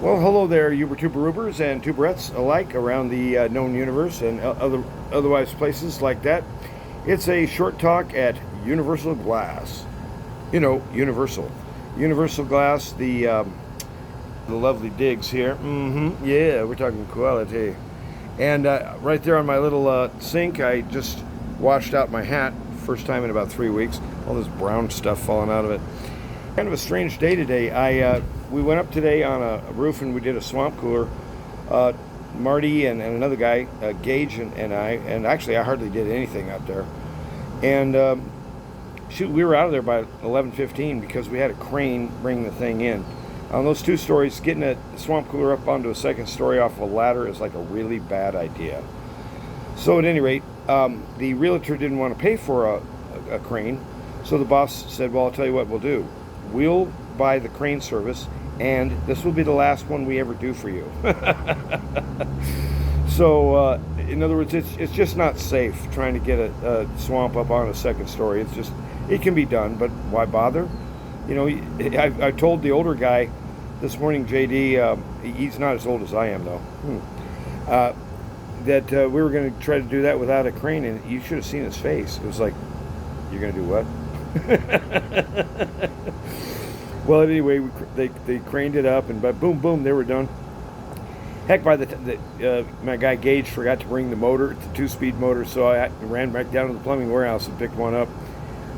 Well, hello there, Uber-Tuber-Ubers and Tuberettes alike around the known universe and otherwise places like that. It's a short talk at Universal Glass. You know, Universal. Universal Glass, the lovely digs here. Yeah, we're talking quality. And right there on my little sink, I just washed out my hat. First time in about 3 weeks. All this brown stuff falling out of it. Kind of a strange day today. We went up today on a roof and we did a swamp cooler. Marty and another guy, Gage and I, and actually I hardly did anything up there. And shoot, we were out of there by 11:15 because we had a crane bring the thing in. On those 2 stories, getting a swamp cooler up onto a second story off a ladder is like a really bad idea. So at any rate, the realtor didn't want to pay for a crane, so the boss said, well, I'll tell you what we'll do. We'll buy the crane service, and this will be the last one we ever do for you. So, in other words, it's just not safe trying to get a swamp up on a second story. It can be done, but why bother? You know, I told the older guy this morning, JD, he's not as old as I am, though, that we were going to try to do that without a crane, and you should have seen his face. It was like, you're going to do what? Well, anyway, they craned it up, and boom, boom, they were done. Heck, by my guy Gage forgot to bring the motor, it's a 2-speed motor, so I ran back down to the plumbing warehouse and picked one up.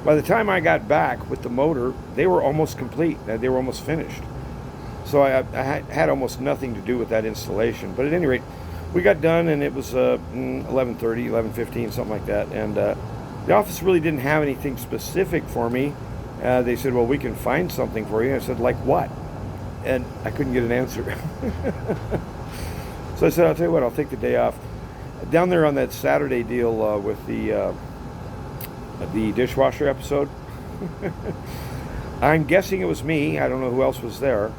By the time I got back with the motor, they were almost complete. They were almost finished. So I had almost nothing to do with that installation. But at any rate, we got done, and it was 11:30, 11:15, something like that. And the office really didn't have anything specific for me. They said, well, we can find something for you. I said, like what? And I couldn't get an answer. So I said, I'll tell you what, I'll take the day off. Down there on that Saturday deal with the dishwasher episode, I'm guessing it was me. I don't know who else was there.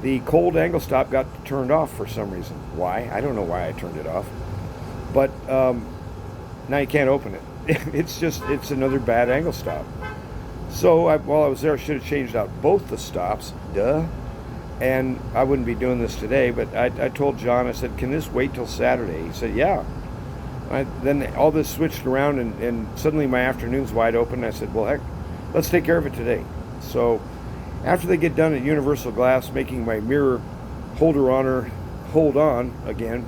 The cold angle stop got turned off for some reason. Why? I don't know why I turned it off. But now you can't open it. It's another bad angle stop. So while I was there, I should have changed out both the stops. Duh. And I wouldn't be doing this today, but I told John, I said, can this wait till Saturday? He said, yeah. Then all this switched around, and suddenly my afternoon's wide open. I said, well, heck, let's take care of it today. So after they get done at Universal Glass making my mirror holder hold on again,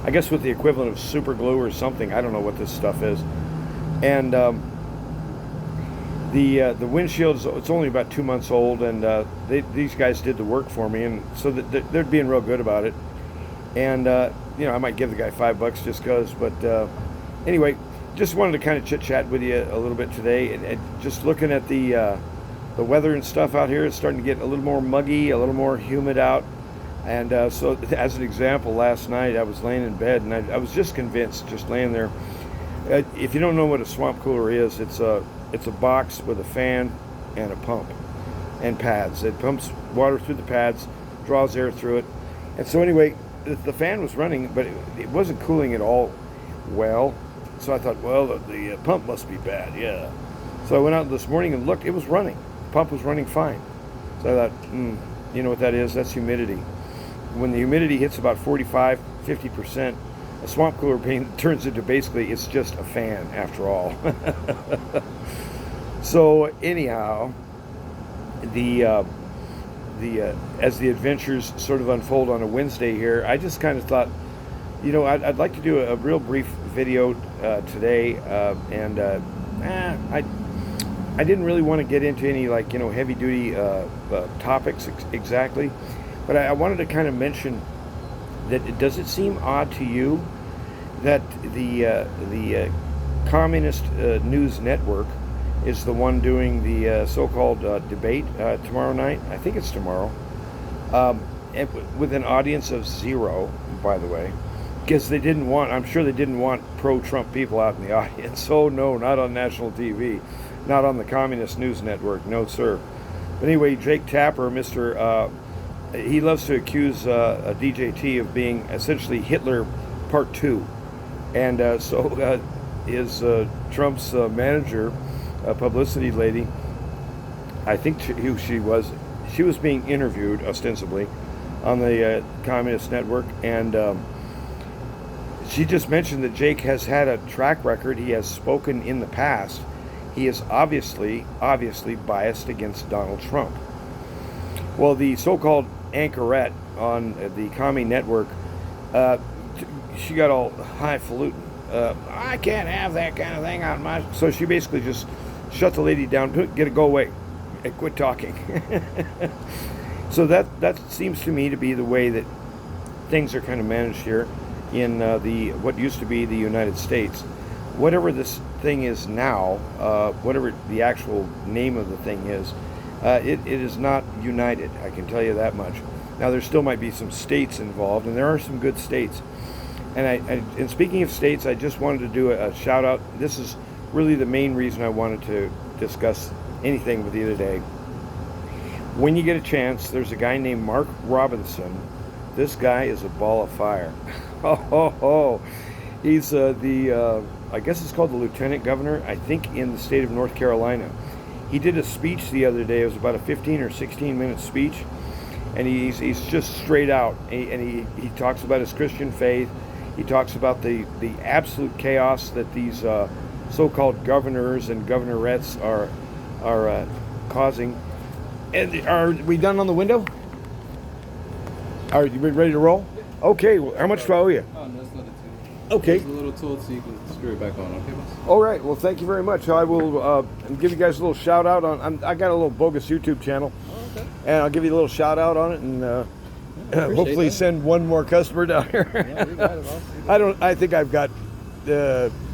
I guess with the equivalent of super glue or something. I don't know what this stuff is. And the windshield, it's only about 2 months old, and these guys did the work for me, and so they're being real good about it. And I might give the guy $5 just because, but anyway, just wanted to kind of chit chat with you a little bit today, and just looking at the weather and stuff out here. It's starting to get a little more muggy, a little more humid out. And so as an example, last night I was laying in bed, and I was just convinced, just laying there. If you don't know what a swamp cooler is, it's a box with a fan and a pump and pads. It pumps water through the pads, draws air through it. And so anyway, the fan was running, but it wasn't cooling at all well. So I thought, well, the pump must be bad, yeah. So I went out this morning and looked, it was running. The pump was running fine. So I thought, you know what that is? That's humidity. When the humidity hits about 45, 50%, a swamp cooler turns into basically, it's just a fan after all. So anyhow, as the adventures sort of unfold on a Wednesday here, I just kind of thought, I'd like to do a real brief video today, and I didn't really want to get into any heavy duty topics exactly, but I wanted to kind of mention that does it seem odd to you that the Communist News Network is the one doing the so-called debate tomorrow night? I think it's tomorrow, with an audience of 0, by the way, because I'm sure they didn't want pro-Trump people out in the audience. Oh no, not on national TV, not on the Communist News Network, no sir. But anyway, Jake Tapper, he loves to accuse DJT of being essentially Hitler Part 2. And so is Trump's manager, a publicity lady, I think she was being interviewed ostensibly on the Communist Network, and she just mentioned that Jake has had a track record. He has spoken in the past. He is obviously biased against Donald Trump. Well, the so-called anchorette on the Commie Network, she got all highfalutin. I can't have that kind of thing on my... So she basically just shut the lady down, get it, go away, and quit talking. So that seems to me to be the way that things are kind of managed here in the what used to be the United States. Whatever this thing is now, whatever the actual name of the thing is, it is not united. I can tell you that much. Now, there still might be some states involved, and there are some good states. And speaking of states, I just wanted to do a shout out. This is really the main reason I wanted to discuss anything with you today. When you get a chance, there's a guy named Mark Robinson. This guy is a ball of fire. He's I guess it's called the lieutenant governor, I think, in the state of North Carolina. He did a speech the other day. It was about a 15 or 16 minute speech, and he's just straight out, and he talks about his Christian faith. He talks about the absolute chaos that these so-called governors and governorettes are causing. And are we done on the window? Are you ready to roll? Okay. Well, how much do I owe you? Oh, no, it's not a tool. Okay. It's a little tool so you can screw it back on. Okay, boss? All right. Well, thank you very much. I will give you guys a little shout out on. I got a little bogus YouTube channel, okay. And I'll give you a little shout out on it, and hopefully that. send one more customer down here. Yeah, we got it, boss. I think I've got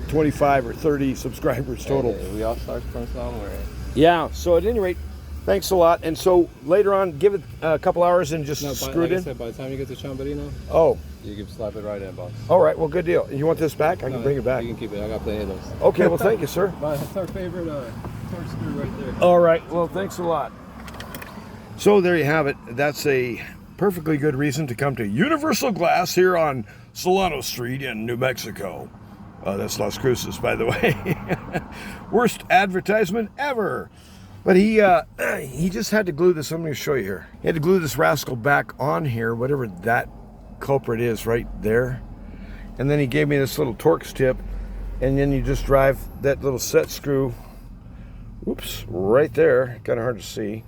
25 or 30 subscribers total. Hey, we all start from somewhere. Yeah. So at any rate, thanks a lot. And so later on, give it a couple hours and just screw like it I in. said, by the time you get to Chamberino, Oh. you can slap it right in, boss. All right. Well, good deal. You want this back? I can bring it back. You can keep it. I got plenty of those. Okay. Well, thank you, sir. That's our favorite torque screw right there. All right. Well, thanks a lot. So there you have it. That's a perfectly good reason to come to Universal Glass here on Solano Street in New Mexico. That's Las Cruces, by the way. Worst advertisement ever. But he just had to glue this. I'm going to show you here. He had to glue this rascal back on here, whatever that culprit is right there. And then he gave me this little Torx tip. And then you just drive that little set screw, whoops, right there. Kind of hard to see.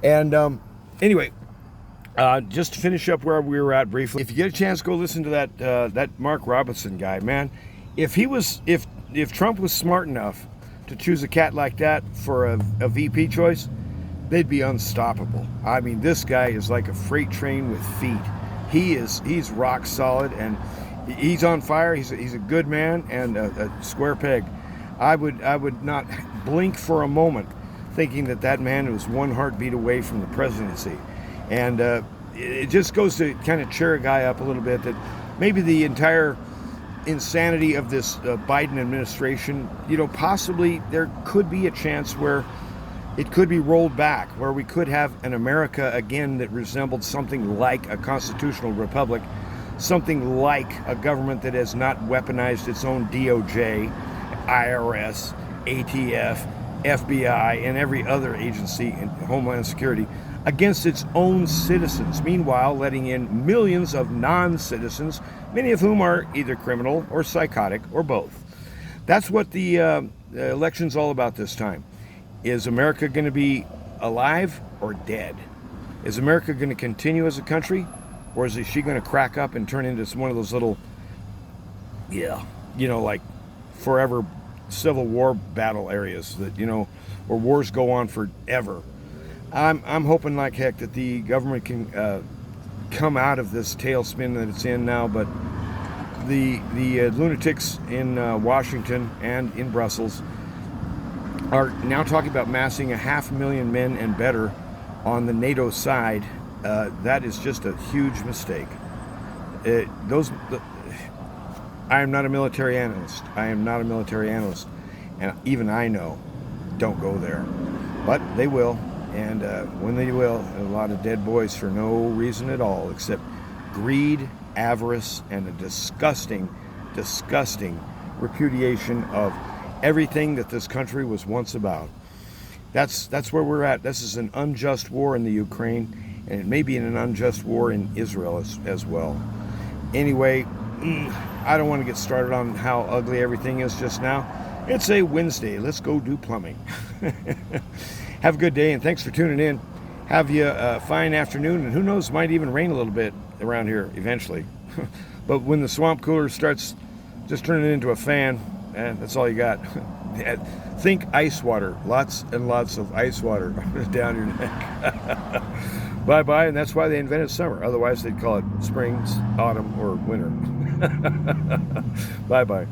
And anyway, just to finish up where we were at briefly, if you get a chance, go listen to that Mark Robinson guy, man. If Trump was smart enough to choose a cat like that for a VP choice, they'd be unstoppable. I mean, this guy is like a freight train with feet. He's rock solid, and he's on fire. He's a good man and a square peg. I would not blink for a moment thinking that man was one heartbeat away from the presidency. And it just goes to kind of cheer a guy up a little bit that maybe the entire insanity of this Biden administration, possibly there could be a chance where it could be rolled back, where we could have an America again that resembled something like a constitutional republic, something like a government that has not weaponized its own DOJ, IRS, ATF, FBI, and every other agency in Homeland Security against its own citizens, meanwhile letting in millions of non-citizens, many of whom are either criminal or psychotic or both. That's what the election's all about this time. Is America going to be alive or dead? Is America going to continue as a country, or is she going to crack up and turn into one of those little, like forever Civil War battle areas that, where wars go on forever? I'm hoping like heck that the government can come out of this tailspin that it's in now, but the lunatics in Washington and in Brussels are now talking about massing 500,000 men and better on the NATO side. That is just a huge mistake. I am not a military analyst. And even I know, don't go there. But they will. And when they will, a lot of dead boys for no reason at all except greed, avarice, and a disgusting repudiation of everything that this country was once about. That's where we're at. This is an unjust war in the Ukraine, and it may be in an unjust war in Israel as well. Anyway, I don't want to get started on how ugly everything is just now. It's a Wednesday. Let's go do plumbing. Have a good day, and thanks for tuning in. Have you a fine afternoon, and who knows, might even rain a little bit around here eventually. But when the swamp cooler starts just turning into a fan, that's all you got. Think ice water. Lots and lots of ice water down your neck. Bye-bye, and that's why they invented summer. Otherwise, they'd call it spring, autumn, or winter. Bye-bye.